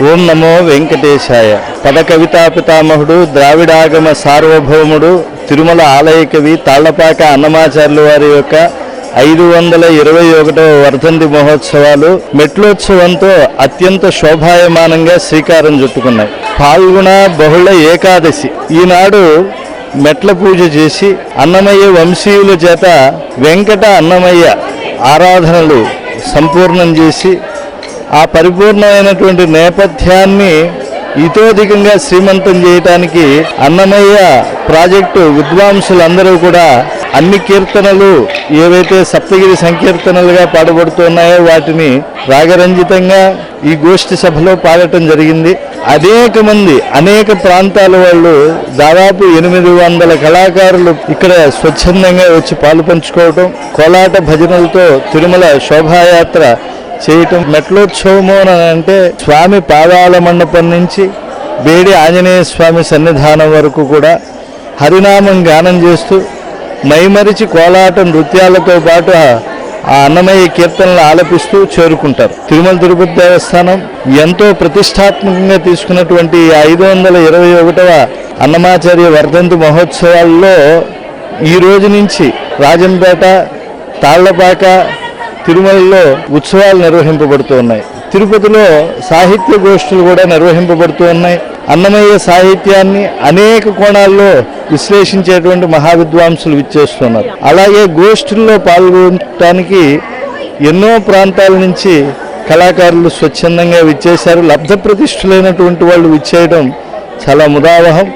ఓం నమో వెంకటేశాయ. పద కవితా పితామహుడు, ద్రావిడాగమ సార్వభౌముడు, తిరుమల ఆలయ కవి తాళ్లపాక అన్నమాచార్యుల వారి యొక్క 521వ వర్ధంతి మహోత్సవాలు మెట్లోత్సవంతో అత్యంత శోభాయమానంగా శ్రీకారం చుట్టుకున్నాయి. పాల్గొన బహుళ ఏకాదశి ఈనాడు మెట్ల పూజ చేసి అన్నమయ్య వంశీయుల చేత వెంకట అన్నమయ్య ఆరాధనలు సంపూర్ణం చేసి ఆ పరిపూర్ణమైనటువంటి నేపథ్యాన్ని ఇతోధికంగా శ్రీమంతం చేయటానికి అన్నమయ్య ప్రాజెక్టు విద్వాంసులందరూ కూడా అన్ని కీర్తనలు ఏవైతే సప్తగిరి సంకీర్తనలుగా పాడబడుతున్నాయో వాటిని రాగరంజితంగా ఈ గోష్ఠి సభలో పాడటం జరిగింది. అనేక ప్రాంతాల వాళ్ళు దాదాపు 800 కళాకారులు ఇక్కడ స్వచ్ఛందంగా వచ్చి పాలు పంచుకోవటం, కోలాట భజనలతో తిరుమల శోభాయాత్ర చేయటం. మెట్లోత్సవము అని అంటే స్వామి పాదాల మండపం నుంచి బేడి ఆంజనేయ స్వామి సన్నిధానం వరకు కూడా హరినామం గానం చేస్తూ మైమరిచి కోలాట నృత్యాలతో పాటు ఆ అన్నమయ్య కీర్తనలు ఆలపిస్తూ చేరుకుంటారు. తిరుమల తిరుపతి దేవస్థానం ఎంతో ప్రతిష్టాత్మకంగా తీసుకున్నటువంటి 521వ అన్నమాచార్య వర్ధంతి మహోత్సవాల్లో ఈ రోజు నుంచి రాజంపేట, తాళ్లపాక, తిరుమలలో ఉత్సవాలు నిర్వహింపబడుతూ ఉన్నాయి. తిరుపతిలో సాహిత్య గోష్ఠులు కూడా నిర్వహింపబడుతూ ఉన్నాయి. అన్నమయ్య సాహిత్యాన్ని అనేక కోణాల్లో విశ్లేషించేటువంటి మహావిద్వాంసులు విచ్చేస్తున్నారు. అలాగే గోష్ఠుల్లో పాల్గొనడానికి ఎన్నో ప్రాంతాల నుంచి కళాకారులు స్వచ్ఛందంగా విచ్చేశారు. లబ్ధ ప్రతిష్ఠులైనటువంటి వాళ్ళు విచ్చేయడం చాలా ముదావహం.